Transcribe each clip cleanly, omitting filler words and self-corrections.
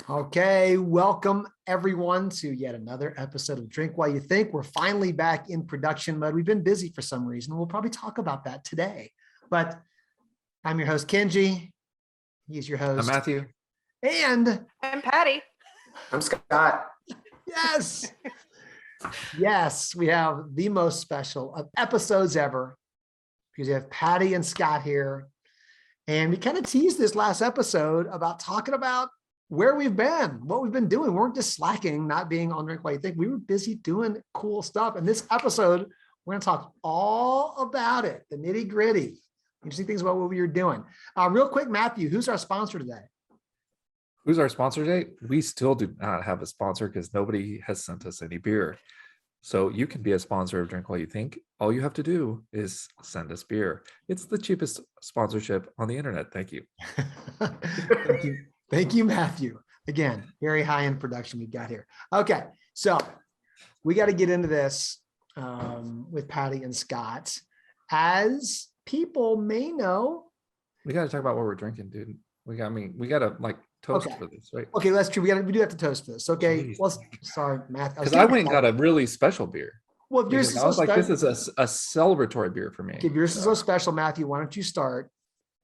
Okay, welcome everyone to yet another episode of Drink While You Think. We're finally back in production mode. We've been busy for some reason. We'll probably talk about that today. But I'm your host, Kenji. He's your host. I'm Matthew. And I'm Patti. I'm Scott. Yes. Yes, we have the most special of episodes ever because we have Patti and Scott here. And we kind of teased this last episode about talking about where we've been, what we've been doing. We weren't just slacking, not being on Drink While You Think. We were busy doing cool stuff. And this episode, we're going to talk all about it, the nitty gritty, interesting things about what we were doing. Real quick, Matthew, who's our sponsor today? Who's our sponsor today? We still do not have a sponsor because nobody has sent us any beer. So you can be a sponsor of Drink While You Think. All you have to do is send us beer. It's the cheapest sponsorship on the internet. Thank you. Thank you. Thank you, Matthew. Again, very high-end production we've got here. Okay, so we got to get into this with Patti and Scott. As people may know, we got to talk about what we're drinking, dude. We got to like toast for this, right? Okay, that's true. We do have to toast for this. Okay, well, sorry, Matthew. Because I went and got a really special beer. Well, if yours is I was like, this is a celebratory beer for me. Okay, if yours is so special, Matthew, why don't you start?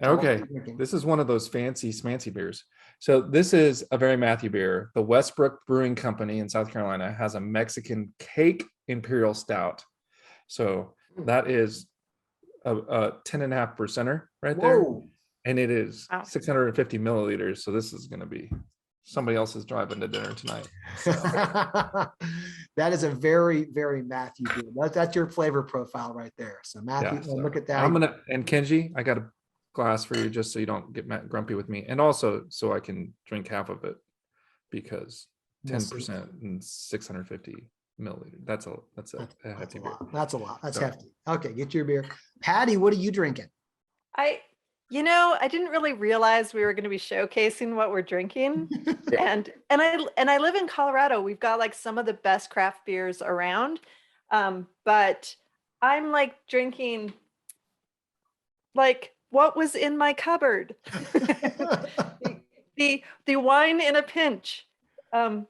Okay, this is one of those fancy smancy beers. So this is a very Matthew beer. The Westbrook Brewing Company in South Carolina has a Mexican cake Imperial Stout. So that is a 10.5% right there. Whoa. And it is 650 milliliters. So this is going to be somebody else's driving to dinner tonight. So. That is a very, very Matthew beer. That's your flavor profile right there. So Matthew, look at that. And Kenji, I got a glass for you just so you don't get grumpy with me, and also so I can drink half of it because 10% and 650 milliliters. That's a hefty beer. That's a lot. That's hefty. Okay, get your beer. Patti, what are you drinking? I didn't really realize we were going to be showcasing what we're drinking. and I live in Colorado. We've got like some of the best craft beers around. But I'm like drinking like what was in my cupboard. the wine in a pinch. So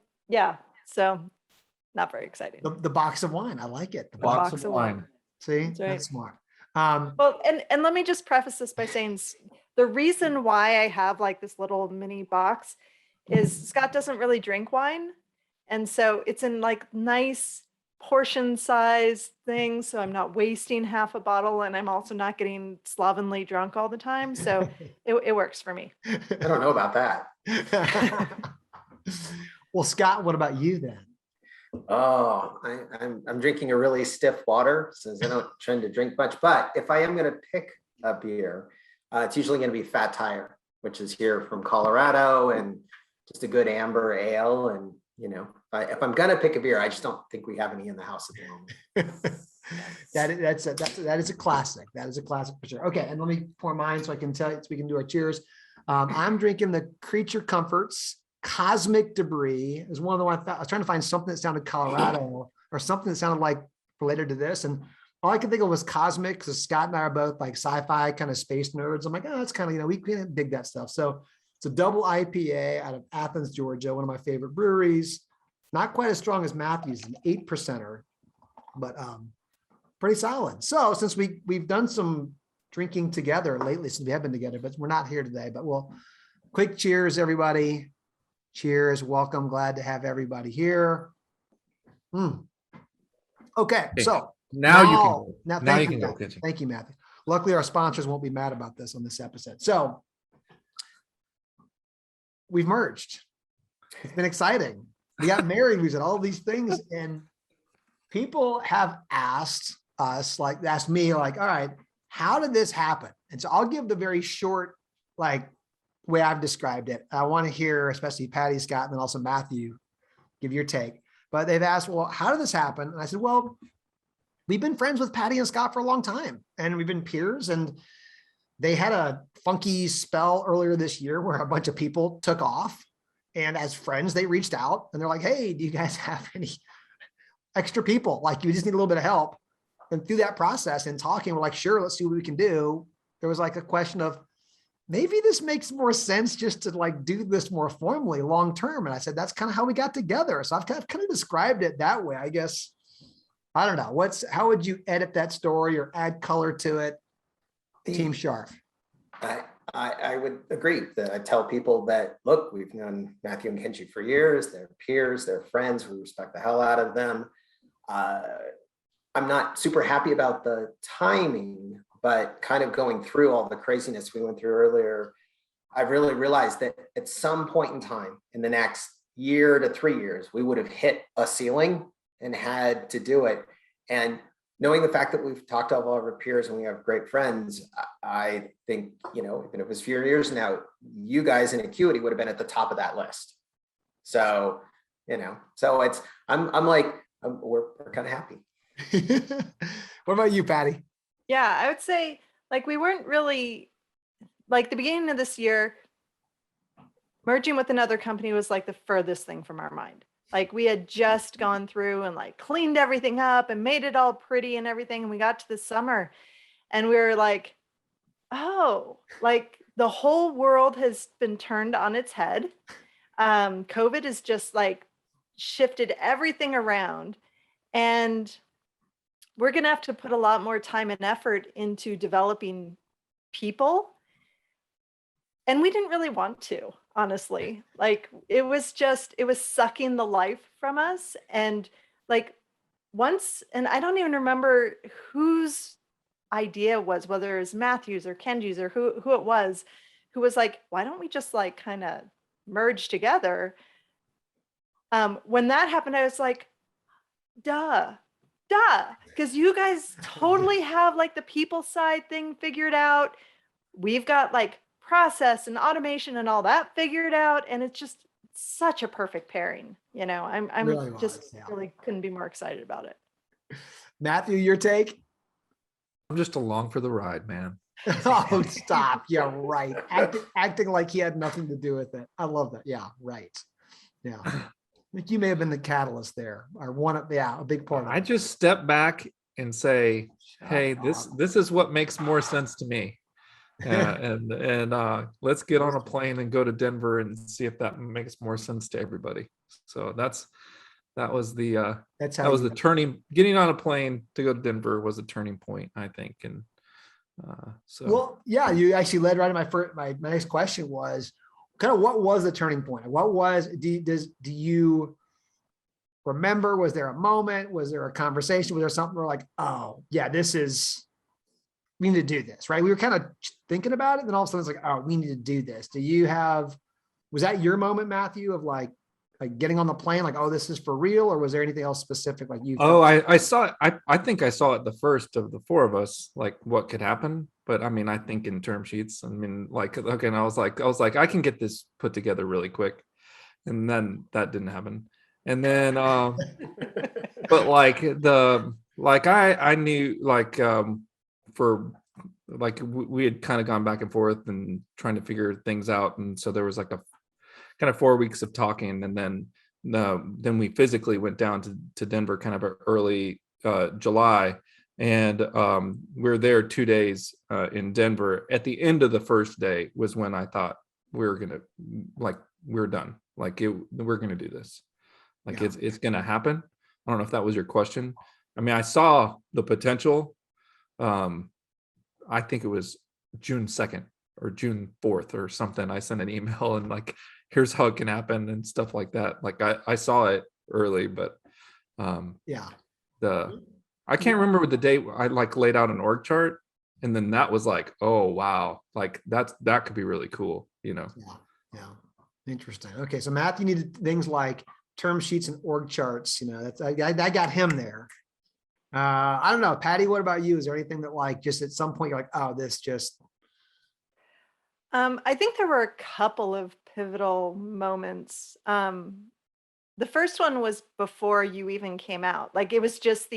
not very exciting. The box of wine. I like it. The box of wine. See, that's right. Smart. Well, and let me just preface this by saying the reason why I have like this little mini box is Scott doesn't really drink wine. And so it's in like nice portion size things. So I'm not wasting half a bottle and I'm also not getting slovenly drunk all the time. So it works for me. I don't know about that. Well, Scott, what about you then? Oh, I'm drinking a really stiff water since I don't tend to drink much. But if I am going to pick a beer, it's usually going to be Fat Tire, which is here from Colorado, and just a good amber ale. And if I'm going to pick a beer, I just don't think we have any in the house at the moment. that is a classic. That is a classic for sure. Okay, and let me pour mine so I can tell you so we can do our cheers. I'm drinking the Creature Comforts Cosmik Debris. Is one of the ones I was trying to find something that sounded Colorado or something that sounded like related to this, and all I could think of was Cosmik because Scott and I are both like sci-fi kind of space nerds. I'm like, oh, that's kind of we can dig that stuff. So it's a double IPA out of Athens, Georgia, one of my favorite breweries. Not quite as strong as Matthew's, an 8%er, but pretty solid. So since we've done some drinking together lately, since we have been together, but we're not here today. But we'll quick cheers, everybody. Cheers. Welcome. Glad to have everybody here. Okay. So now you can go. Thank you, Matthew. Luckily, our sponsors won't be mad about this on this episode. So we've merged. It's been exciting. We got married. We did all these things, and people have asked me, all right, how did this happen? And so I'll give the very short, way I've described it. I want to hear, especially Patti, Scott, and then also Matthew, give your take. But they've asked, well, how did this happen? And I said, well, we've been friends with Patti and Scott for a long time, and we've been peers. And they had a funky spell earlier this year where a bunch of people took off. And as friends, they reached out and they're like, hey, do you guys have any extra people? Like, you just need a little bit of help. And through that process and talking, we're like, sure, let's see what we can do. There was like a question of, maybe this makes more sense just to like do this more formally long term. And I said, that's kind of how we got together. So I've kind of described it that way, I guess. I don't know. How would you edit that story or add color to it? Team Scharf. I would agree that I tell people that, look, we've known Matthew and Kenji for years. They're peers, they're friends. We respect the hell out of them. I'm not super happy about the timing, but kind of going through all the craziness we went through earlier, I've really realized that at some point in time in the next year to 3 years, we would have hit a ceiling and had to do it. And knowing the fact that we've talked to all of our peers and we have great friends, I think, even if it was 4 years now, you guys in Acuity would have been at the top of that list. So, so it's, we're kind of happy. What about you, Patti? Yeah, I would say like we weren't really like the beginning of this year, merging with another company was like the furthest thing from our mind. Like we had just gone through and like cleaned everything up and made it all pretty and everything. And we got to the summer and we were like, oh, like the whole world has been turned on its head. COVID has just like shifted everything around. And we're going to have to put a lot more time and effort into developing people. And we didn't really want to, honestly. Like it was sucking the life from us. And like once, and I don't even remember whose idea was, whether it was Matthew's or Kenji's or who it was, who was like, why don't we just like kind of merge together? When that happened, I was like, duh, because you guys totally have like the people side thing figured out. We've got like process and automation and all that figured out, and it's just such a perfect pairing. I'm Really really couldn't be more excited about it. Matthew, your take? I'm just along for the ride, man. Oh, stop. Yeah, right. Acting like he had nothing to do with it. I love that. Yeah, right. Yeah. I think you may have been the catalyst there, or a big part of it. I just step back and say, hey, this is what makes more sense to me. And let's get on a plane and go to Denver and see if that makes more sense to everybody. So that was the turning. Getting on a plane to go to Denver was a turning point, I think. And well, yeah, you actually led right to my next question was kind of what was the turning point? Do you remember? Was there a moment? Was there a conversation? Was there something where like, oh yeah, we need to do this, right? We were kind of thinking about it, and then all of a sudden it's like, oh, we need to do this. Was that your moment, Matthew, of like getting on the plane, like, oh, this is for real? Or was there anything else specific like you? Oh, I saw it. I think I saw it the first of the four of us, like what could happen. But I mean, I think in term sheets, I mean, like, okay. And I was like, I can get this put together really quick. And then that didn't happen. And then, but like I knew like, for like we had kind of gone back and forth and trying to figure things out, and so there was like a kind of 4 weeks of talking, and then we physically went down to Denver kind of early July, and we were there 2 days in Denver. At the end of the first day was when I thought we're done, like we're gonna do this, like it's gonna happen. I don't know if that was your question. I mean, I saw the potential. I think it was June 2nd or June 4th or something. I sent an email and like, here's how it can happen and stuff like that. Like I saw it early, but I can't remember the date. I like laid out an org chart, and then that was like, oh wow, like that could be really cool, Yeah. Interesting. Okay, so Matthew needed things like term sheets and org charts. That's I got him there. I don't know, Patti, what about you? Is there anything that like just at some point you're like, oh, this just I think there were a couple of pivotal moments. The first one was before you even came out. Like it was just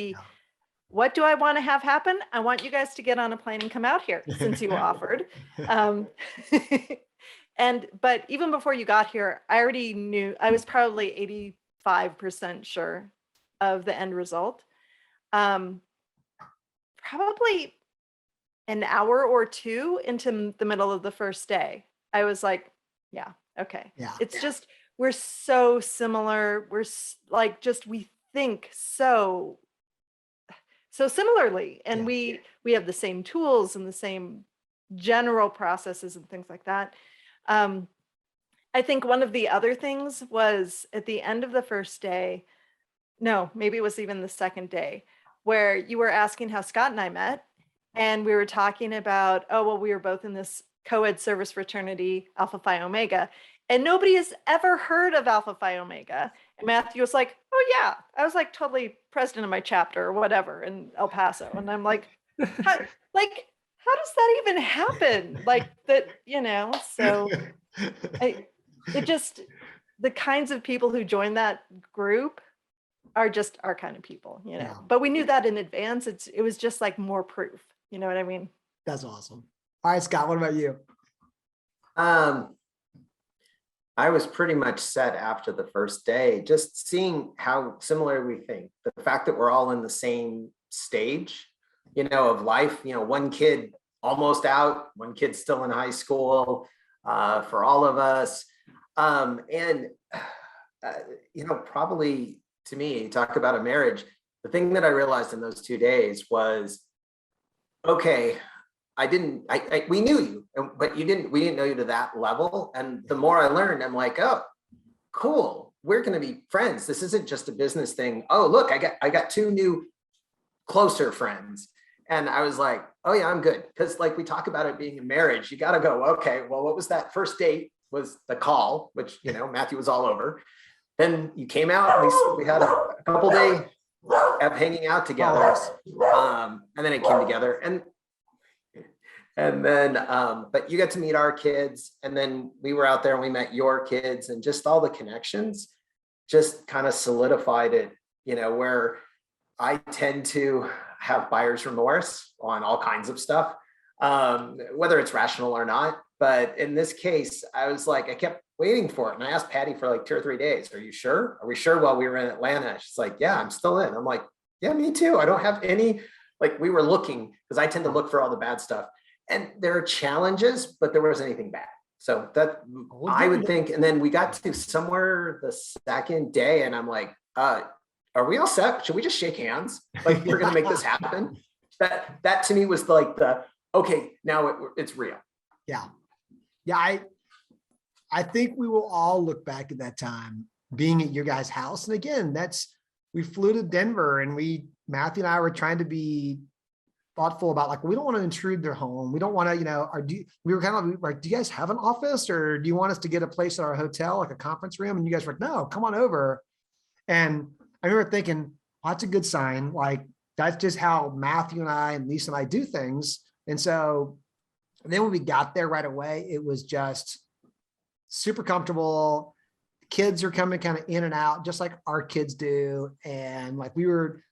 what do I want to have happen? I want you guys to get on a plane and come out here since you offered. But even before you got here, I already knew. I was probably 85% sure of the end result. Probably an hour or two into the middle of the first day. I was like, yeah, okay. Yeah. It's just, we're so similar. Like, just, we think so similarly, and we have the same tools and the same general processes and things like that. I think one of the other things was at the end of the first day, no, maybe it was even the second day, where you were asking how Scott and I met. And we were talking about, oh, well, we were both in this co-ed service fraternity, Alpha Phi Omega, and nobody has ever heard of Alpha Phi Omega. And Matthew was like, oh yeah, I was like totally president of my chapter or whatever in El Paso. And I'm like, how does that even happen? Like that, so it just, the kinds of people who join that group are just our kind of people, Yeah. But we knew that in advance. It was just like more proof. You know what I mean? That's awesome. All right, Scott, what about you? I was pretty much set after the first day, just seeing how similar we think. The fact that we're all in the same stage, of life, one kid almost out, one kid still in high school, for all of us. Probably to me, talk about a marriage. The thing that I realized in those 2 days was, okay, we knew you, but we didn't know you to that level. And the more I learned, I'm like, oh, cool. We're going to be friends. This isn't just a business thing. Oh, look, I got 2 new closer friends. And I was like, oh yeah, I'm good. Cause like we talk about it being a marriage, you got to go, okay, well, what was that first date was the call, which, Matthew was all over. Then you came out and we had a couple days of hanging out together. And then it came together and then, but you got to meet our kids, and then we were out there and we met your kids, and just all the connections just kind of solidified it, where I tend to have buyer's remorse on all kinds of stuff, whether it's rational or not. But in this case, I was like, I kept waiting for it. And I asked Patti for like 2 or 3 days, are you sure? Are we sure? While we were in Atlanta, she's like, yeah, I'm still in. I'm like, yeah, me too. I don't have any, like we were looking, because I tend to look for all the bad stuff. And there are challenges, but there wasn't anything bad. So that I would think, and then we got to somewhere the second day and I'm like, are we all set? Should we just shake hands? Like we're going to make this happen. That to me was like okay, now it's real. Yeah. Yeah. I think we will all look back at that time being at your guys' house. And again, we flew to Denver and Matthew and I were trying to be thoughtful about like, we don't want to intrude their home. We don't want to, we were kind of like, do you guys have an office or do you want us to get a place at our hotel, like a conference room? And you guys were like, no, come on over. And I remember thinking, well, that's a good sign. Like that's just how Matthew and I and Lisa and I do things. And so then when we got there right away, it was just super comfortable. Kids are coming kind of in and out, just like our kids do. And like we were,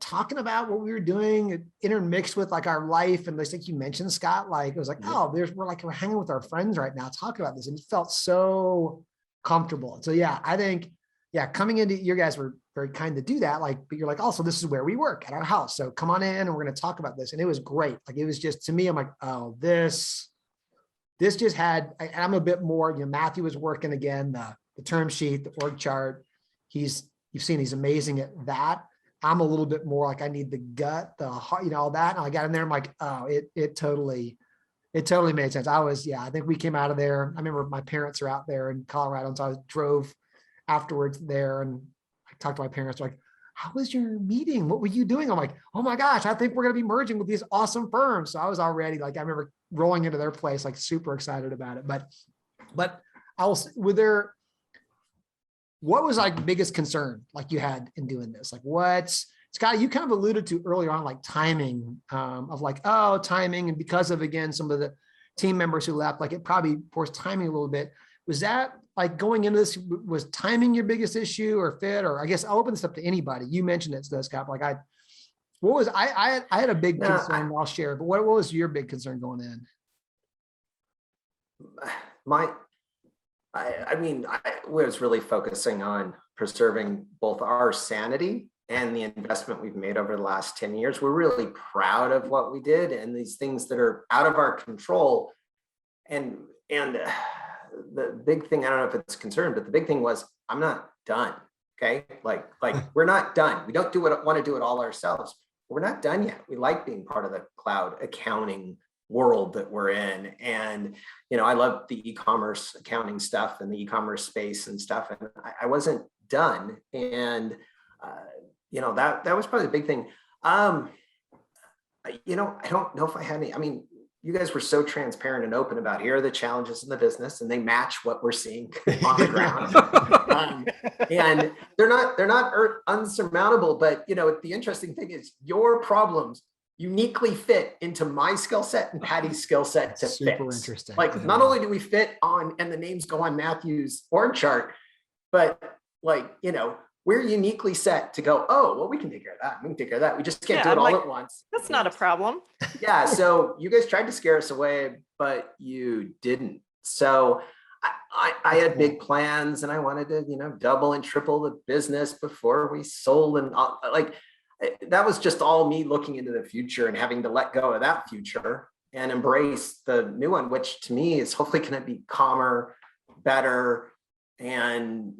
talking about what we were doing, intermixed with like our life. And I think you mentioned, Scott, like, it was like, oh, we're hanging with our friends right now, talking about this. And it felt so comfortable. So yeah, I think, coming into, your guys were very kind to do that. Like, but you're like, also, this is where we work at our house. So come on in and we're going to talk about this. And it was great. Like, it was just, to me, I'm like, oh, this just had, I'm a bit more, Matthew was working again, the term sheet, the org chart. You've seen he's amazing at that. I'm a little bit more like I need the gut, the heart, all that. And I got in there. I'm like, oh, it totally made sense. I think we came out of there. I remember my parents are out there in Colorado. And so I drove afterwards there and I talked to my parents like, how was your meeting? What were you doing? I'm like, oh my gosh, I think we're going to be merging with these awesome firms. So I was already like, I remember rolling into their place, like super excited about it. But what was like biggest concern like you had in doing this? Like Scott, you kind of alluded to earlier on, like timing of like, oh, timing. And because of, again, some of the team members who left, like it probably forced timing a little bit. Was that like going into this, was timing your biggest issue or fit? Or I guess I'll open this up to anybody. You mentioned it, Scott, like I had a big concern I'll share, but what was your big concern going in? I was really focusing on preserving both our sanity and the investment we've made over the last 10 years. We're really proud of what we did and these things that are out of our control. And the big thing, I don't know if it's concerned, but the big thing was, I'm not done. Okay. Like we're not done. We don't want to do it all ourselves. We're not done yet. We like being part of the cloud accounting world that we're in. And, I love the e-commerce accounting stuff and the e-commerce space and stuff. And I wasn't done. And, that was probably the big thing. I don't know if I had any, you guys were so transparent and open about here are the challenges in the business, and they match what we're seeing on the ground. And they're not unsurmountable, but the interesting thing is your problems uniquely fit into my skill set and Patty's skill set to Super fix. interesting. Like, not only do we fit on, and the names go on Matthew's org chart, but we're uniquely set to go, oh, well, we can take care of that. We can take care of that. We just can't do it all at once. That's not a problem. Yeah. So you guys tried to scare us away, but you didn't. So I had big plans, and I wanted to, double and triple the business before we sold. And that was just all me looking into the future and having to let go of that future and embrace the new one, which to me is hopefully going to be calmer, better, and,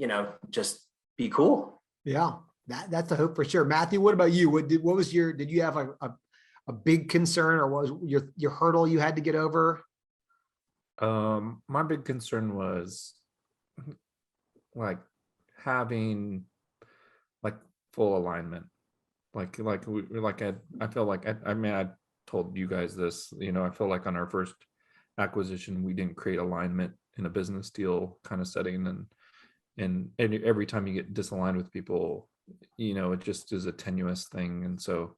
just be cool. Yeah, that's the hope for sure. Matthew, what about you? Did you have a big concern, or what was your hurdle you had to get over? My big concern was having full alignment. I feel like I told you guys this, I feel like on our first acquisition, we didn't create alignment in a business deal kind of setting. And every time you get disaligned with people, it just is a tenuous thing. And so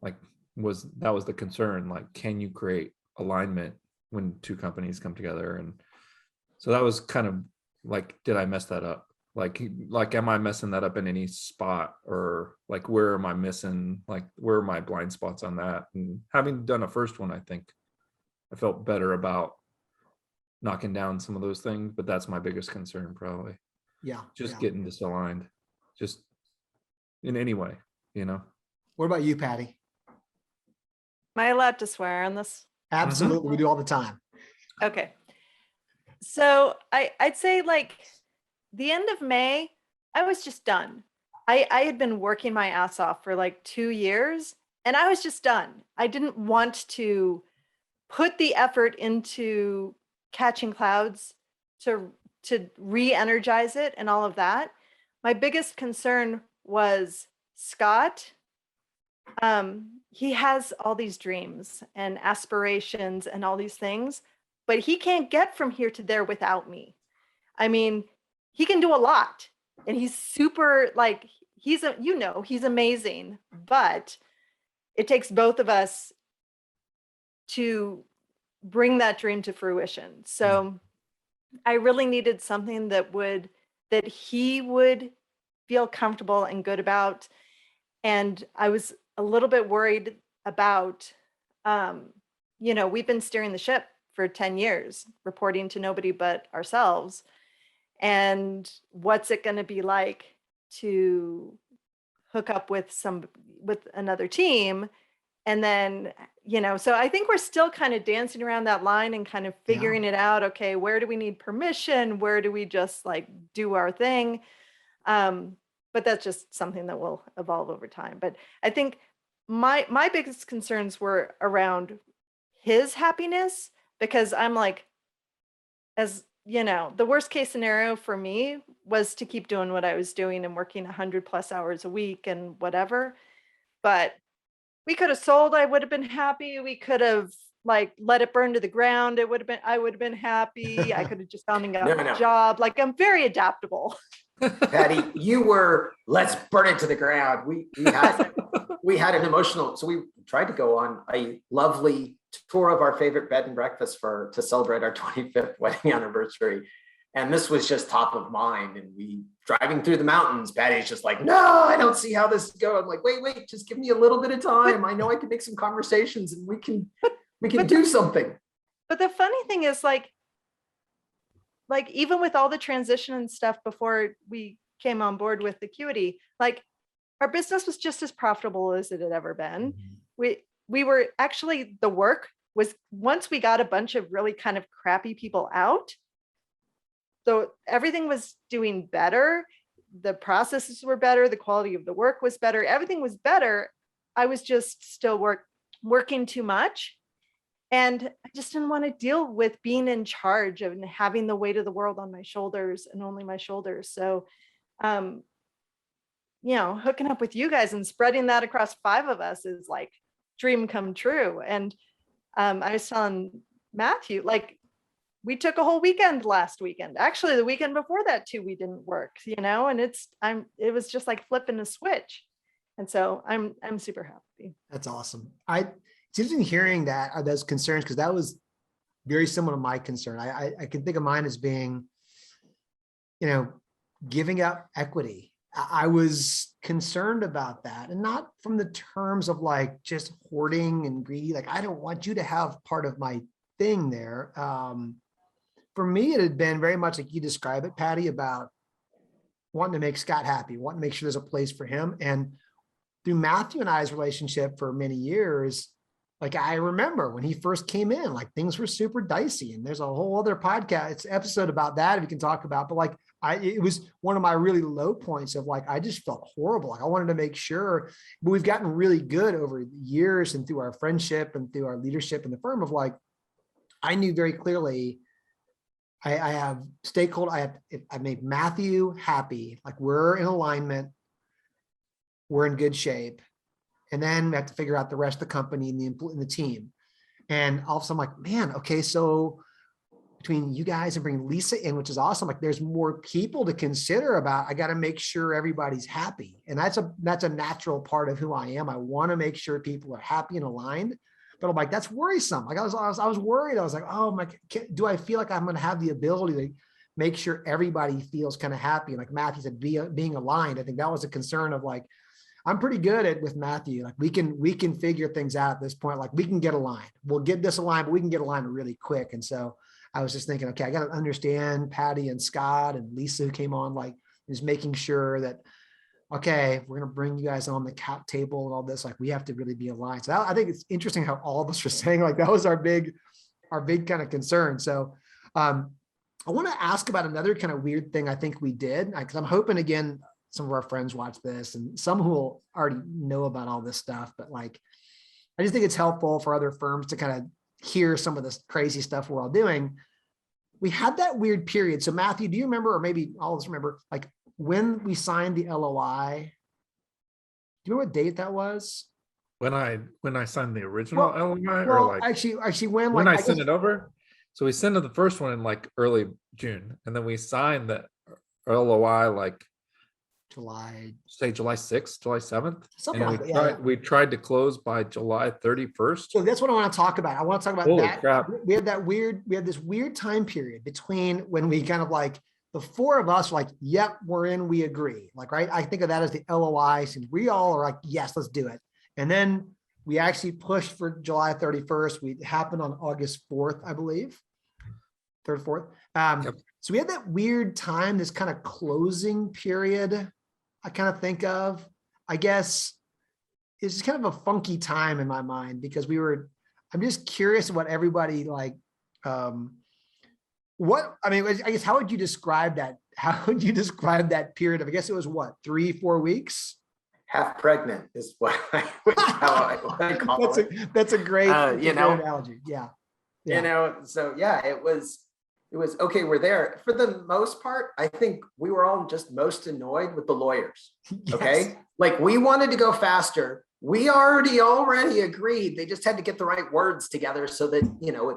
that was the concern, can you create alignment when two companies come together? And so that was kind of did I mess that up? Am I messing that up in any spot, or where am I missing? Where are my blind spots on that? And having done a first one, I think I felt better about knocking down some of those things, but that's my biggest concern probably. Yeah. Getting disaligned, just in any way, What about you, Patti? Am I allowed to swear on this? Absolutely. We do all the time. Okay. So I'd say the end of May, I was just done. I had been working my ass off for 2 years, and I was just done. I didn't want to put the effort into catching clouds to re-energize it and all of that. My biggest concern was Scott. He has all these dreams and aspirations and all these things, but he can't get from here to there without me. He can do a lot, and he's super he's amazing, but it takes both of us to bring that dream to fruition. So I really needed something that he would feel comfortable and good about. And I was a little bit worried about, we've been steering the ship for 10 years, reporting to nobody but ourselves. And what's it going to be like to hook up with another team? And then, so I think we're still kind of dancing around that line and kind of figuring it out. Okay, where do we need permission? Where do we just do our thing? But that's just something that will evolve over time. But I think my biggest concerns were around his happiness, because I'm the worst case scenario for me was to keep doing what I was doing and working 100+ hours a week and whatever. But we could have sold, I would have been happy. We could have let it burn to the ground. I would have been happy. I could have just gone and got a job. I'm very adaptable. Patti, you were, let's burn it to the ground. We had an emotional, so we tried to go on a lovely tour of our favorite bed and breakfast to celebrate our 25th wedding anniversary. And this was just top of mind. And we driving through the mountains, Patty's just no, I don't see how this is going. I'm wait, just give me a little bit of time. I know I can make some conversations and we can do something. But the funny thing is even with all the transition and stuff before we came on board with Acuity, our business was just as profitable as it had ever been. We were actually, the work was, once we got a bunch of really kind of crappy people out, so everything was doing better. The processes were better. The quality of the work was better. Everything was better. I was just still working too much. And I just didn't want to deal with being in charge and having the weight of the world on my shoulders and only my shoulders. So, hooking up with you guys and spreading that across 5 of us is like dream come true. And I was telling Matthew, like, we took a whole weekend last weekend. Actually, the weekend before that too, we didn't work, and it was just like flipping a switch. And so I'm super happy. That's awesome. It's interesting hearing that, those concerns, because that was very similar to my concern. I can think of mine as being, giving up equity. I was concerned about that, and not from the terms of like just hoarding and greedy. Like, I don't want you to have part of my thing there. For me, it had been very much like you describe it, Patti, about wanting to make Scott happy, wanting to make sure there's a place for him. And through Matthew and I's relationship for many years, like, I remember when he first came in, like, things were super dicey, and there's a whole other podcast episode about that if you can talk about, but like, it was one of my really low points of like, I just felt horrible. Like, I wanted to make sure, but we've gotten really good over years and through our friendship and through our leadership in the firm of like, I knew very clearly I have stakeholder, I made Matthew happy. Like, we're in alignment, we're in good shape. And then we have to figure out the rest of the company and the team. And all of a sudden I'm like, man, okay, so between you guys and bringing Lisa in, which is awesome. Like, there's more people to consider about. I got to make sure everybody's happy. And that's a natural part of who I am. I want to make sure people are happy and aligned, but I'm like, that's worrisome. Like, I was worried. I was like, oh my, do I feel like I'm going to have the ability to make sure everybody feels kind of happy? And like Matthew said, being aligned. I think that was a concern of like, I'm pretty good at with Matthew. Like, we can figure things out at this point. Like, we can get aligned. We'll get this aligned, but we can get aligned really quick. And so I was just thinking, okay, I got to understand Patti and Scott and Lisa who came on, like, just making sure that, okay, we're going to bring you guys on the cap table and all this. Like, we have to really be aligned. So I think it's interesting how all of us are saying, like, that was our big kind of concern. So I want to ask about another kind of weird thing I think we did, because I'm hoping, again, some of our friends watch this and some who will already know about all this stuff, but like, I just think it's helpful for other firms to kind of hear some of this crazy stuff we're all doing. We had that weird period. So Matthew, do you remember, or maybe all of us remember, like, when we signed the LOI? Do you know what date that was? When I signed the original LOI, well, or like actually when when like, I sent it over. So we sent the first one in like early June, and then we signed the LOI like July 6th, July 7th. something And like that. we tried to close by July 31st. So that's what I want to talk about. I want to talk about Holy that. crap. We had this weird time period between when we kind of like, the 4 of us were like, yep, we're in, we agree. Like, right. I think of that as the LOI. Since we all are like, yes, let's do it. And then we actually pushed for July 31st. We happened on August 4th, I believe. 3rd, 4th. Yep. So we had that weird time, this kind of closing period. I kind of think of, I guess, it's just kind of a funky time in my mind, because I'm just curious what everybody like, I guess, how would you describe that? How would you describe that period of, I guess it was what, 3-4 weeks? Half pregnant is what I call it. That's a great, great analogy. Yeah. So yeah, it was okay. We're there for the most part. I think we were all just most annoyed with the lawyers. Yes. Okay. Like, we wanted to go faster. We already agreed. They just had to get the right words together so that,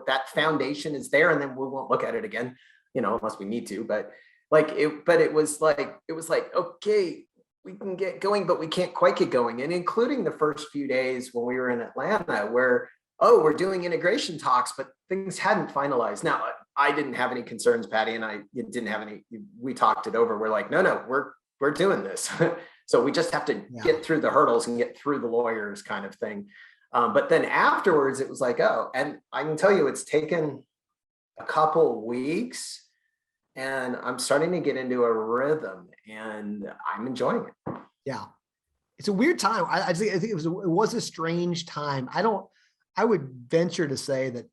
that foundation is there, and then we won't look at it again, unless we need to, but it was like, okay, we can get going, but we can't quite get going. And including the first few days when we were in Atlanta, where, we're doing integration talks, but things hadn't finalized. Now, I didn't have any concerns, Patti, and I didn't have any. We talked it over. We're like, no, we're doing this. So we just have to get through the hurdles and get through the lawyers, kind of thing. But then afterwards, it was like, and I can tell you, it's taken a couple weeks, and I'm starting to get into a rhythm, and I'm enjoying it. Yeah. it's a weird time. I think it was a strange time. I would venture to say that,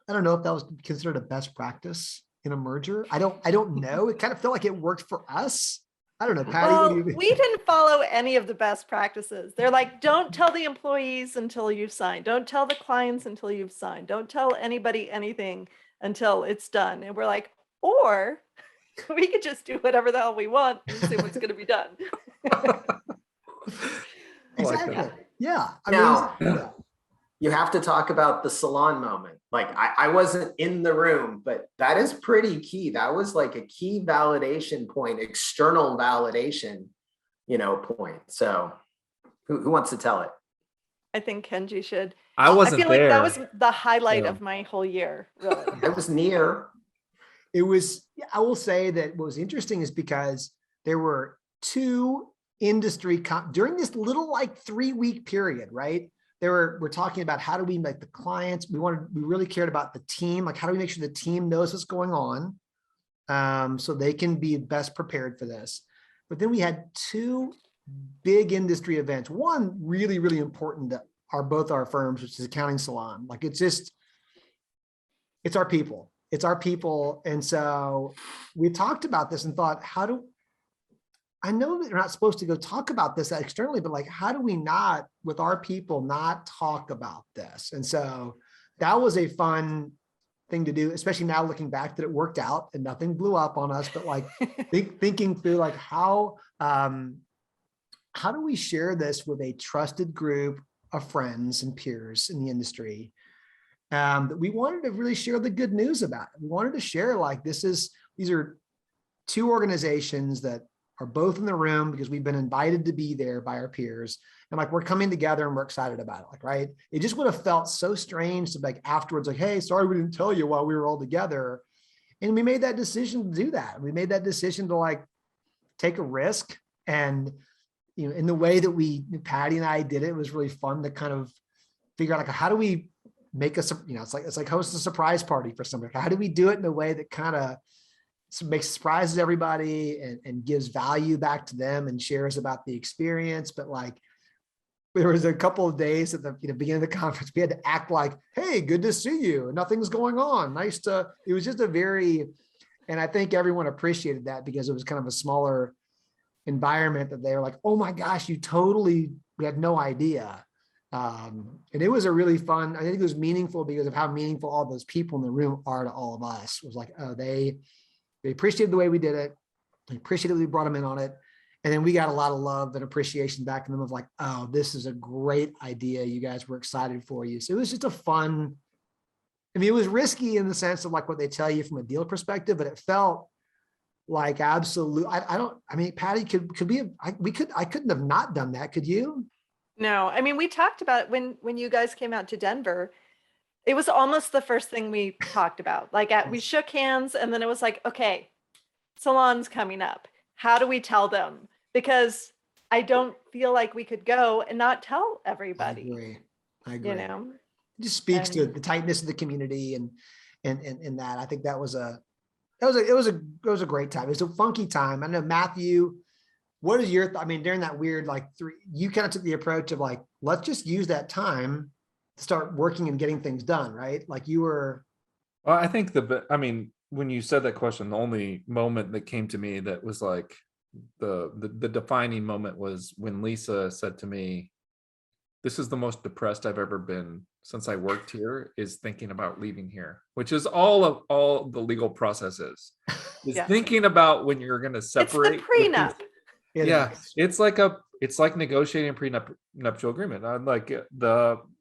I don't know if that was considered a best practice in a merger. I don't know. It kind of felt like it worked for us. I don't know, Patty. Well, What do you think? we didn't follow any of the best practices. They're like, don't tell the employees until you've signed. Don't tell the clients until you've signed. Don't tell anybody anything until it's done. And we're like, or we could just do whatever the hell we want and see what's going to be done. Exactly. Yeah. Now, yeah. you have to talk about the salon moment. Like I wasn't in the room, but that is pretty key. That was like a key validation point, external validation, point. So who wants to tell it? I think Kenji should. I wasn't feel there. like that was the highlight So- of my whole year, really. I was near. It was, I will say that what was interesting is because there were two industry during this little like 3-week period, right? We're talking about how do we make the clients, we really cared about the team. Like, how do we make sure the team knows what's going on? So they can be best prepared for this. But then we had two big industry events. One really, really important that are both our firms, which is Accounting Salon. Like it's our people. It's our people. And so we talked about this and thought, I know that you're not supposed to go talk about this externally, but like, how do we not, with our people, not talk about this? And so that was a fun thing to do, especially now looking back that it worked out and nothing blew up on us, but like thinking through like how do we share this with a trusted group of friends and peers in the industry? That we wanted to really share the good news about it. We wanted to share like these are two organizations that are both in the room because we've been invited to be there by our peers. And like, we're coming together and we're excited about it. Like, right. It just would have felt so strange to like afterwards, like, hey, sorry, we didn't tell you while we were all together. And we made that decision to do that. We made that decision to like take a risk. And, in the way that Patti and I did it, it was really fun to kind of figure out like, how do we make it's like hosting a surprise party for somebody. How do we do it in a way that kind of makes surprises everybody and gives value back to them and shares about the experience? But like, there was a couple of days at the beginning of the conference, we had to act like, hey, good to see you. Nothing's going on. It was just and I think everyone appreciated that because it was kind of a smaller environment that they were like, oh my gosh, we had no idea. And it was a really fun, I think it was meaningful because of how meaningful all those people in the room are to all of us. It was like, oh, they appreciated the way we did it. They appreciated we brought them in on it. And then we got a lot of love and appreciation back from them of like, oh, this is a great idea. You guys were excited for you. So it was just a fun, it was risky in the sense of like what they tell you from a deal perspective, but it felt like absolute. Patti, I couldn't have not done that. Could you? No, we talked about it when you guys came out to Denver. It was almost the first thing we talked about. Like we shook hands and then it was like, okay, salon's coming up. How do we tell them? Because I don't feel like we could go and not tell everybody. I agree. It just speaks to the tightness of the community and that. I think that was a great time. It was a funky time. I know, Matthew, what is your during that weird you kind of took the approach of like, let's just use that time to start working and getting things done, right? Like you were. Well, I think when you said that question, the only moment that came to me that was like the defining moment was when Lisa said to me, this is the most depressed I've ever been since I worked here, is thinking about leaving here, which is all the legal process is thinking about when you're going to separate. It's the prenup. Yeah. It's like negotiating a prenuptial agreement. I'm like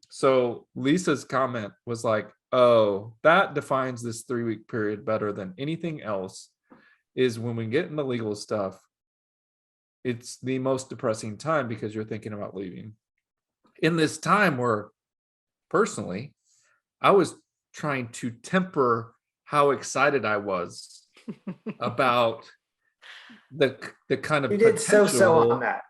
so Lisa's comment was like, oh, that defines this 3-week period better than anything else, is when we get into legal stuff, it's the most depressing time because you're thinking about leaving. In this time where, personally, I was trying to temper how excited I was about the kind of you did so on that.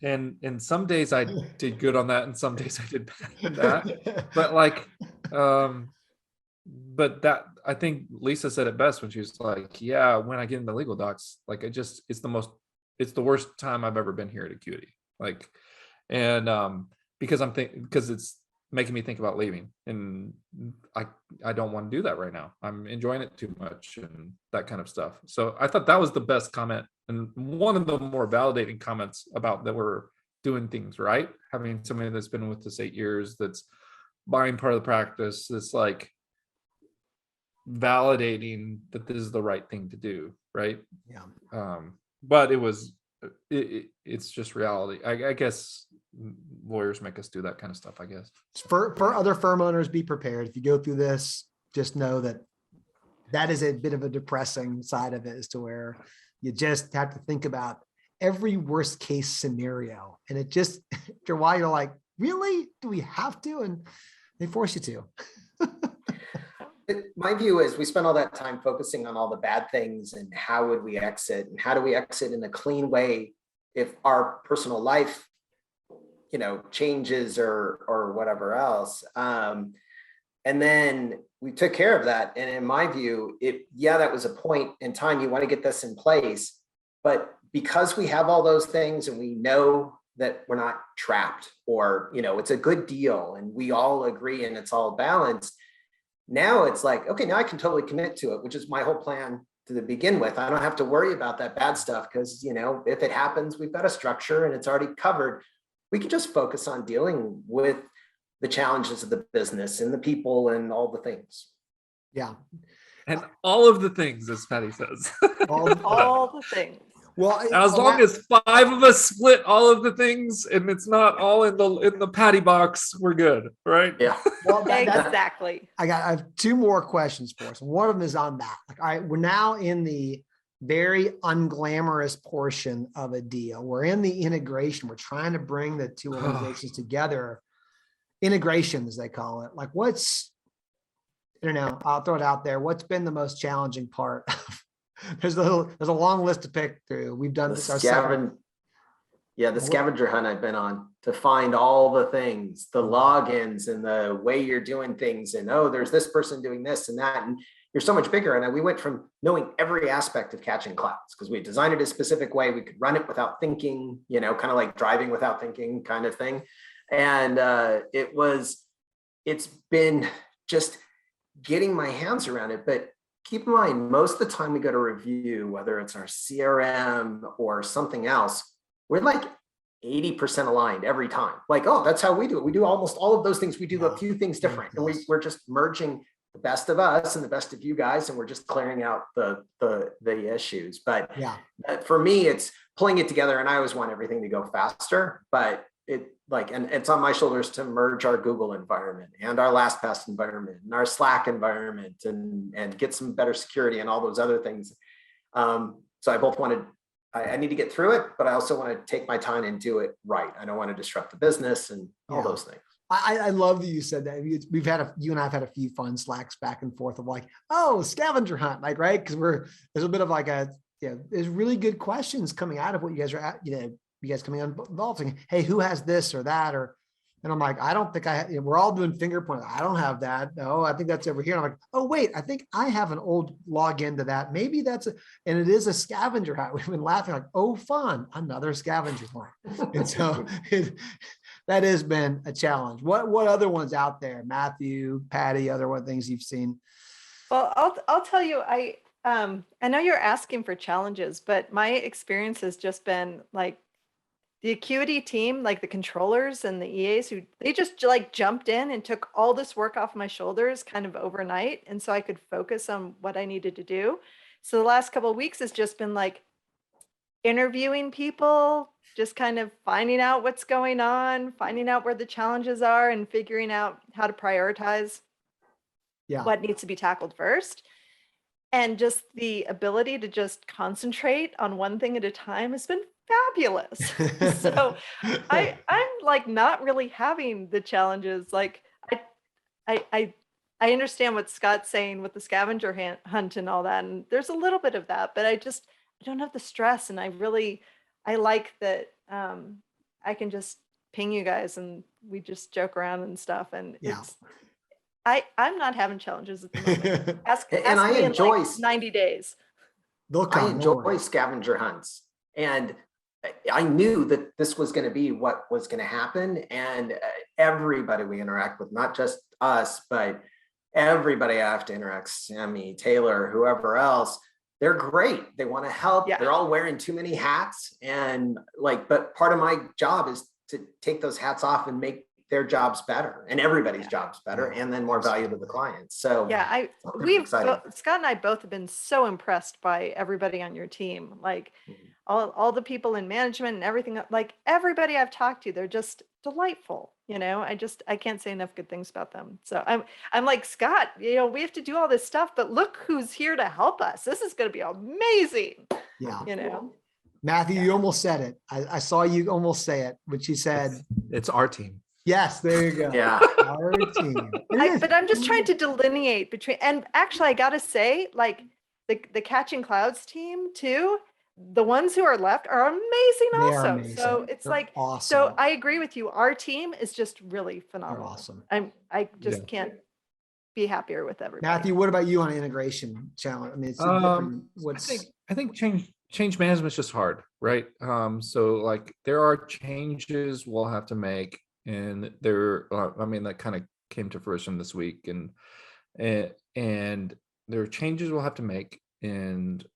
And some days I did good on that, and some days I did bad on that. But that, I think Lisa said it best when she was like, yeah, when I get into legal docs, like it's the most it's the worst time I've ever been here at Acuity. Like, and because because it's making me think about leaving, and I don't want to do that right now. I'm enjoying it too much and that kind of stuff. So I thought that was the best comment, and one of the more validating comments about that we're doing things right. Having somebody that's been with us 8 years, that's buying part of the practice, that's like validating that this is the right thing to do, right? Yeah. But it's just reality. I guess lawyers make us do that kind of stuff, I guess. For other firm owners, be prepared. If you go through this, just know that that is a bit of a depressing side of it, as to where you just have to think about every worst case scenario. And it just, after a while, you're like, really? Do we have to? And they force you to. My view is we spend all that time focusing on all the bad things and how would we exit and how do we exit in a clean way if our personal life, changes or whatever else. And then we took care of that. And in my view, that was a point in time. You want to get this in place, but because we have all those things and we know that we're not trapped, or, it's a good deal and we all agree and it's all balanced. Now it's like, okay, now I can totally commit to it, which is my whole plan to begin with. I don't have to worry about that bad stuff because, if it happens, we've got a structure and it's already covered. We can just focus on dealing with the challenges of the business and the people and all the things. Yeah. And all of the things, as Patti says. All the things. Well, as long as 5 of us split all of the things and it's not all in the Patti box, we're good, right? Yeah. Well, Exactly. I have 2 more questions for us. One of them is on that. Like, all right, we're now in the very unglamorous portion of a deal. We're in the integration. We're trying to bring the 2 organizations together. Integration, as they call it. Like, I don't know, I'll throw it out there. What's been the most challenging part? There's a long list to pick through. We've done this ourselves. The scavenger hunt I've been on to find all the things, the logins and the way you're doing things. And, there's this person doing this and that. And you're so much bigger. And we went from knowing every aspect of catching clouds because we designed it a specific way. We could run it without thinking, kind of like driving without thinking kind of thing. And it's been just getting my hands around it. But keep in mind, most of the time we go to review, whether it's our CRM or something else, we're like 80% aligned every time. Like, that's how we do it. We do almost all of those things. We do a few things different. And we're just merging the best of us and the best of you guys. And we're just clearing out the issues. But for me, it's pulling it together. And I always want everything to go faster. But and it's on my shoulders to merge our Google environment and our LastPass environment and our Slack environment and get some better security and all those other things. So I both I need to get through it, but I also want to take my time and do it right. I don't want to disrupt the business and all those things. I love that you said that. You and I have had a few fun Slacks back and forth of like, scavenger hunt, like, right? Because there's a bit of like there's really good questions coming out of what you guys are at, you guys coming on involved saying, hey, who has this or that? And I'm like, I don't think we're all doing finger pointing. I don't have that. No, I think that's over here. And I'm like, oh, wait, I think I have an old login to that. Maybe and it is a scavenger hunt. We've been laughing like, oh, fun, another scavenger hunt. And so that has been a challenge. What other ones out there? Matthew, Patti, other things you've seen? Well, I'll tell you, I know you're asking for challenges, but my experience has just been like, the Acuity team, like the controllers and the EAs they just like jumped in and took all this work off my shoulders kind of overnight. And so I could focus on what I needed to do. So the last couple of weeks has just been like interviewing people, just kind of finding out what's going on, finding out where the challenges are and figuring out how to prioritize what needs to be tackled first. And just the ability to just concentrate on one thing at a time has been fabulous. So I'm like not really having the challenges. Like I understand what Scott's saying with the scavenger hunt and all that, and there's a little bit of that, but I don't have the stress, and I like that I can just ping you guys and we just joke around and stuff, and I'm not having challenges at the moment. Ask I me enjoy in like 90 days. I enjoy scavenger hunts. And I knew that this was going to be what was going to happen. And everybody we interact with, not just us, but everybody I have to interact, Sammy, Taylor, whoever else, they're great. They want to help. Yeah. They're all wearing too many hats. And like, but part of my job is to take those hats off and make their jobs better and everybody's jobs better, and then more value to the clients. So yeah, Scott and I both have been so impressed by everybody on your team. Like all the people in management and everything, like everybody I've talked to, they're just delightful. I can't say enough good things about them. So I'm like, Scott, we have to do all this stuff, but look who's here to help us. This is going to be amazing. Yeah. Matthew, you almost said it. I saw you almost say it, but you said it's our team. Yes, there you go. Yeah. Our team. But I'm just trying to delineate between, and actually I got to say, like the Catching Clouds team too, the ones who are left are amazing also. Amazing. So it's awesome. So I agree with you. Our team is just really phenomenal. They're awesome. I just can't be happier with everybody. Matthew, what about you on integration challenge? I mean, it's different. I think change management is just hard, right? So like there are changes we'll have to make, and that kind of came to fruition this week, and there are changes we'll have to make, and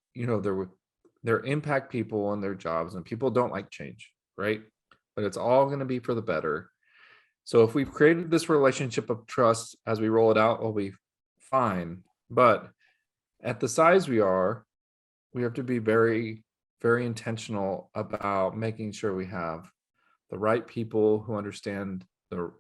there impact people and their jobs, and people don't like change, right? But it's all going to be for the better. So if we've created this relationship of trust as we roll it out, we'll be fine. But at the size we have to be very, very intentional about making sure we have the right people who understand the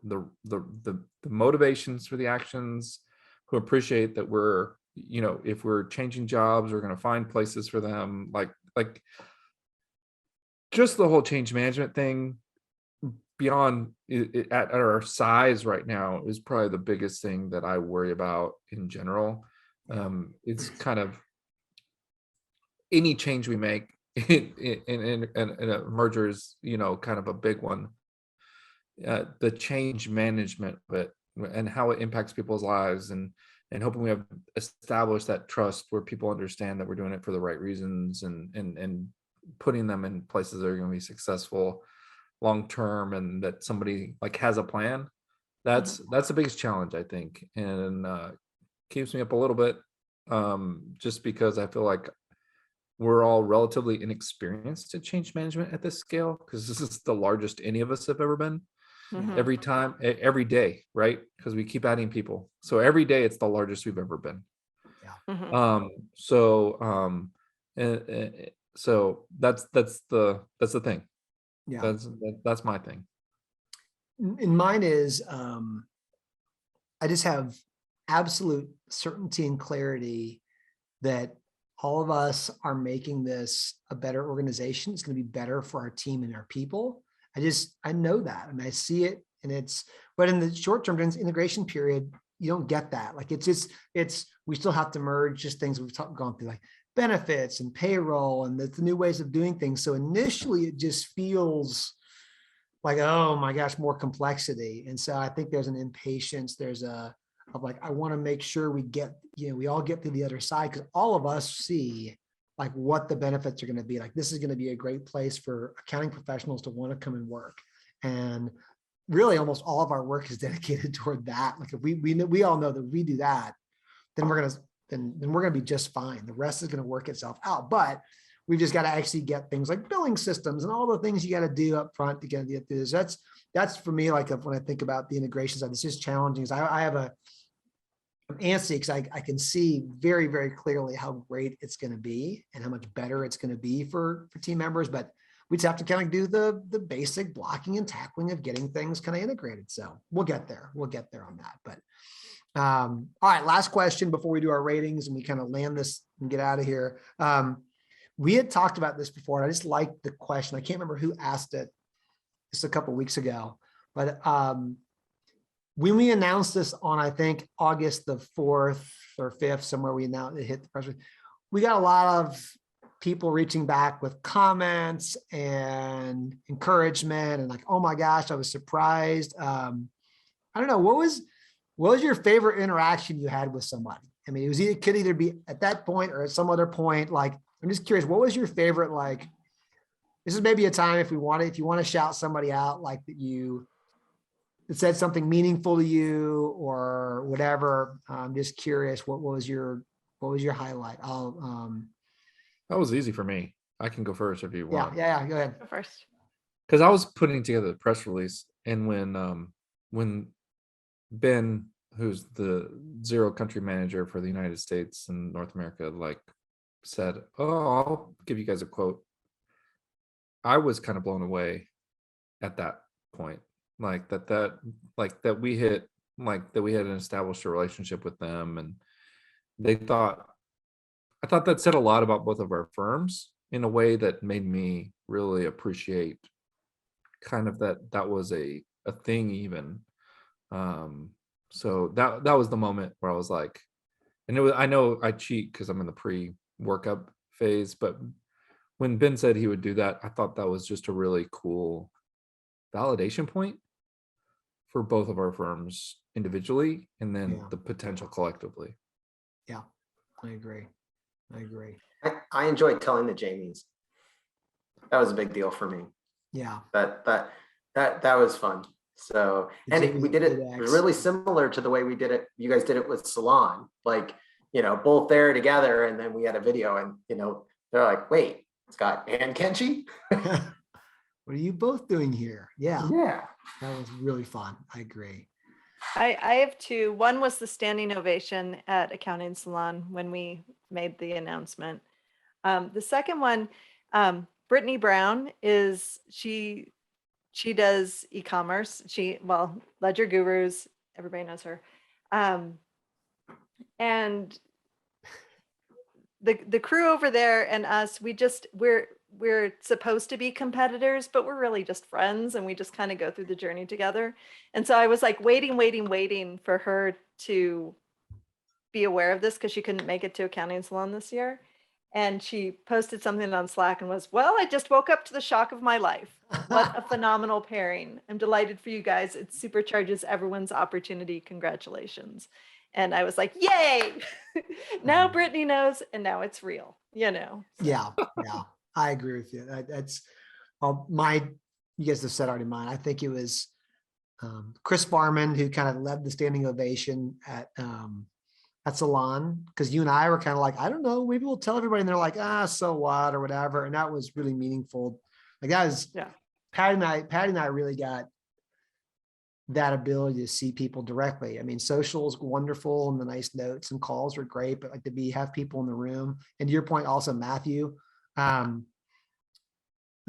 motivations for the actions, who appreciate that we're, if we're changing jobs, we're going to find places for them. Like just the whole change management thing beyond at our size right now is probably the biggest thing that I worry about in general. It's kind of any change we make in a merger is, kind of a big one. The change management, but and how it impacts people's lives, and hoping we have established that trust where people understand that we're doing it for the right reasons, and putting them in places that are going to be successful long term, and that somebody like has a plan. That's the biggest challenge, I think, and keeps me up a little bit, just because I feel like we're all relatively inexperienced at change management at this scale, because this is the largest any of us have ever been. Every day, right? Because we keep adding people, so every day it's the largest we've ever been. So that's the thing. Yeah, that's my thing. And mine is I just have absolute certainty and clarity that all of us are making this a better organization. It's going to be better for our team and our people. I know that, and I see it, but in the short term, during this integration period, you don't get that. Like we still have to merge just things we've gone through, like benefits and payroll and the new ways of doing things. So initially it just feels like, oh my gosh, more complexity. And so I think there's an impatience. I want to make sure we all get to the other side, because all of us see like what the benefits are going to be. Like, this is going to be a great place for accounting professionals to want to come and work. And really almost all of our work is dedicated toward that. Like if we all know that if we do that, then we're going to be just fine. The rest is going to work itself out. But we've just got to actually get things like billing systems and all the things you got to do up front to get this. That's for me, like when I think about the integration side, it's just challenging. I'm antsy because I can see very, very clearly how great it's going to be and how much better it's going to be for team members. But we just have to kind of do the basic blocking and tackling of getting things kind of integrated. So we'll get there. We'll get there on that. But all right, last question before we do our ratings and we kind of land this and get out of here. We had talked about this before, and I just liked the question. I can't remember who asked it just a couple of weeks ago, but when we announced this on, I think, August the 4th or 5th, somewhere it hit the press release, we got a lot of people reaching back with comments and encouragement and like, oh my gosh, I was surprised. I don't know, what was your favorite interaction you had with somebody? I mean, it could either be at that point or at some other point. Like, I'm just curious, what was your favorite, like, this is maybe a time if you want to shout somebody out, like that said something meaningful to you or whatever. I'm just curious, what was your highlight? That was easy for me. I can go first if you want. Yeah, go ahead. Go first. Because I was putting together the press release, and when Ben, who's the zero country manager for the United States and North America, like said, "Oh, I'll give you guys a quote," I was kind of blown away at that point, like that we had established a relationship with them, and I thought that said a lot about both of our firms in a way that made me really appreciate kind of that was a thing even. So that was the moment where I was like, and I know I cheat because I'm in the pre-workup phase, but when Ben said he would do that, I thought that was just a really cool validation point for both of our firms individually, and then the potential collectively. Yeah, I agree. I enjoyed telling the Jamies. That was a big deal for me. Yeah. That was fun. So, and we did it really similar to the way we did it. You guys did it with Salon, like, both there together. And then we had a video, and, they're like, wait, Scott and Kenji? What are you both doing here? Yeah. Yeah. That was really fun. I agree. I have two. One was the standing ovation at Accounting Salon when we made the announcement. The second one, Brittany Brown she does e-commerce. Ledger Gurus, everybody knows her. And the crew over there and us, we're supposed to be competitors, but we're really just friends, and we just kind of go through the journey together. And so I was like waiting for her to be aware of this, because she couldn't make it to Accounting Salon this year. And she posted something on Slack and was, "Well, I just woke up to the shock of my life. What a phenomenal pairing. I'm delighted for you guys. It supercharges everyone's opportunity. Congratulations." And I was like, yay. Now Brittany knows, and now it's real, So. Yeah. I agree with you. That's you guys have said already mine. I think it was Chris Barman who kind of led the standing ovation at Salon, because you and I were kind of like, I don't know, maybe we'll tell everybody, and they're like, so what, or whatever. And that was really meaningful. Like that was, Patti and I really got that ability to see people directly. I mean, social is wonderful, and the nice notes and calls were great, but like to have people in the room. And to your point also, Matthew, the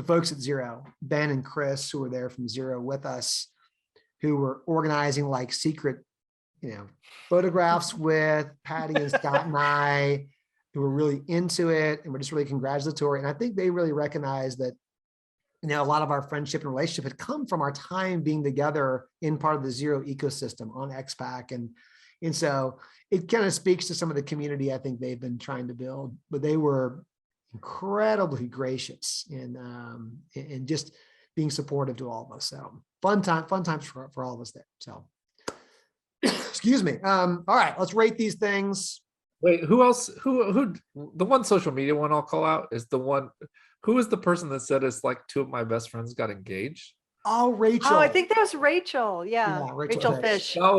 folks at Zero, Ben and Chris, who were there from Zero with us, who were organizing like secret, photographs with Patti and Scott and I, who were really into it and were just really congratulatory. And I think they really recognized that, a lot of our friendship and relationship had come from our time being together in part of the Zero ecosystem on XPAC. And so it kind of speaks to some of the community I think they've been trying to build, but they were incredibly gracious and just being supportive to all of us. So fun times for all of us there. So excuse me. All right, let's rate these things. Wait, who else? Who? The one social media one I'll call out is the one. Who is the person that said it's like two of my best friends got engaged? Oh, Rachel. Oh, I think that was Rachel. Yeah, Rachel Fish. That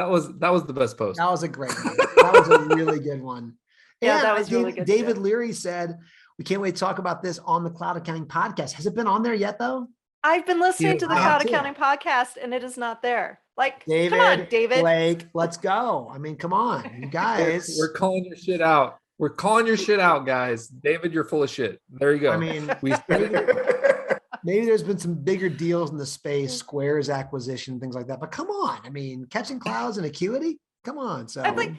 was the best post. That was a great one. That was a really good one. Yeah, that was really good. David Leary said, "We can't wait to talk about this on the Cloud Accounting podcast." Has it been on there yet, though? I've been listening to the Cloud Accounting podcast, and it is not there. Like, David, come on, David. Blake, let's go. I mean, come on, you guys. We're calling your shit out. We're calling your shit out, guys. David, you're full of shit. There you go. I mean, maybe there's been some bigger deals in the space, Square's acquisition, things like that. But come on, I mean, Catching Clouds and Acuity. Come on. So I'm like,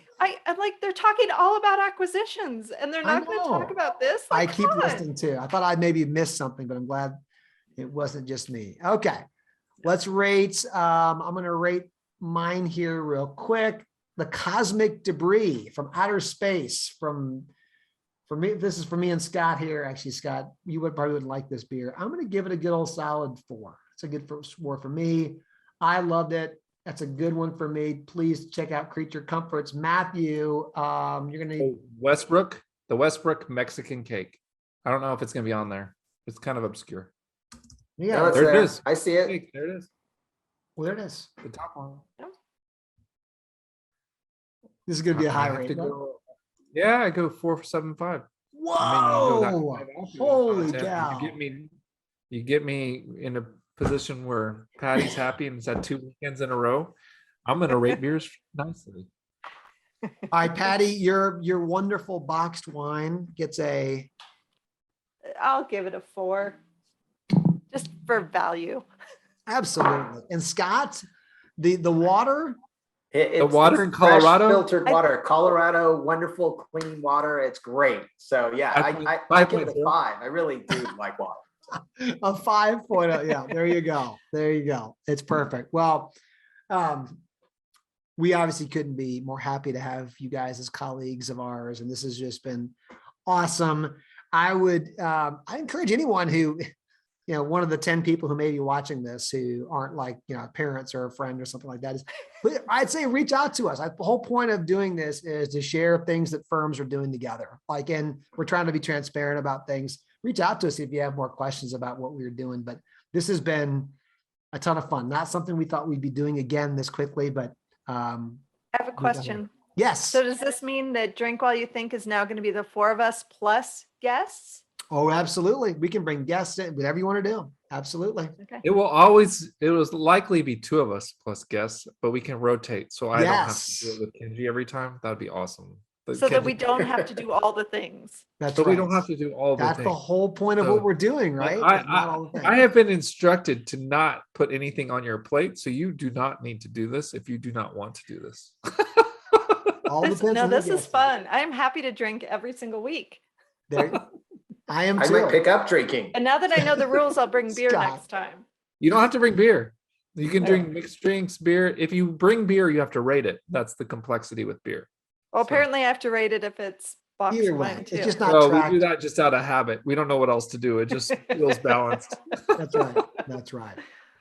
they're talking all about acquisitions, and they're not going to talk about this. Like, I keep listening too. I thought I'd maybe missed something, but I'm glad it wasn't just me. Okay, let's rate. I'm going to rate mine here real quick. The Cosmik Debris from outer space. For me, this is for me and Scott here. Actually, Scott, you probably wouldn't like this beer. I'm going to give it a good old solid 4. It's a good score for me. I loved it. That's a good one for me. Please check out Creature Comforts. Matthew, you're going to Westbrook, the Westbrook Mexican cake. I don't know if it's going to be on there. It's kind of obscure. Yeah, No, it's there it there. is. I see it. Hey, there it is. well, there it is. The top one. This is going to be a I high have rate. to right? go. Yeah, I go 4.75. Whoa! I mean, Holy content. cow! You get me in a position where Patty's happy and has had 2 weekends in a row. I'm gonna rate beers nicely. All right, Patty, your wonderful boxed wine gets a. I'll give it a 4, just for value. Absolutely. And Scott, the water. It's water in fresh Colorado? filtered water, Colorado, wonderful clean water. It's great. So yeah, I give it a 5. I really do like water. A 5.0. Yeah, there you go. There you go. It's perfect. Well, we obviously couldn't be more happy to have you guys as colleagues of ours, and this has just been awesome. I encourage anyone who, one of the 10 people who may be watching this who aren't like, parents or a friend or something like that, is I'd say reach out to us. The whole point of doing this is to share things that firms are doing together. And we're trying to be transparent about things. Reach out to us if you have more questions about what we're doing. But this has been a ton of fun. Not something we thought we'd be doing again this quickly, but I have a question. yes. So does this mean that Drink While You Think is now going to be the 4 of us plus guests? Oh, absolutely. We can bring guests in, whatever you want to do. Absolutely. Okay. It will likely be 2 of us plus guests, but we can rotate. So I don't have to do it with Kenji every time. That'd be awesome. But So that Kenji- we don't have to do all the things. That's So right. we don't have to do all the That's things. the whole point of So, what we're doing, right? Is not all the I things. have been instructed to not put anything on your plate, so you do not need to do this if you do not want to do this. All depends on who This is gets it. fun. I'm happy to drink every single week. There, I am I too. might pick up drinking. And now that I know the rules, I'll bring beer Scott. next time. You don't have to bring beer. You can drink mixed drinks, beer. If you bring beer, you have to rate it. That's the complexity with beer. Well, So- apparently I have to rate it if it's boxed Either way, wine too. it's just not So we tracked. do that just out of habit. We don't know what else to do. It just feels balanced. That's right. That's right.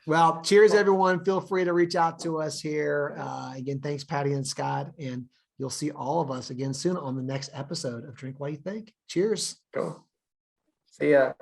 Well, cheers, everyone. Feel free to reach out to us here. Again, thanks, Patti and Scott. And you'll see all of us again soon on the next episode of Drink While You Think. Cheers. Cool. See ya.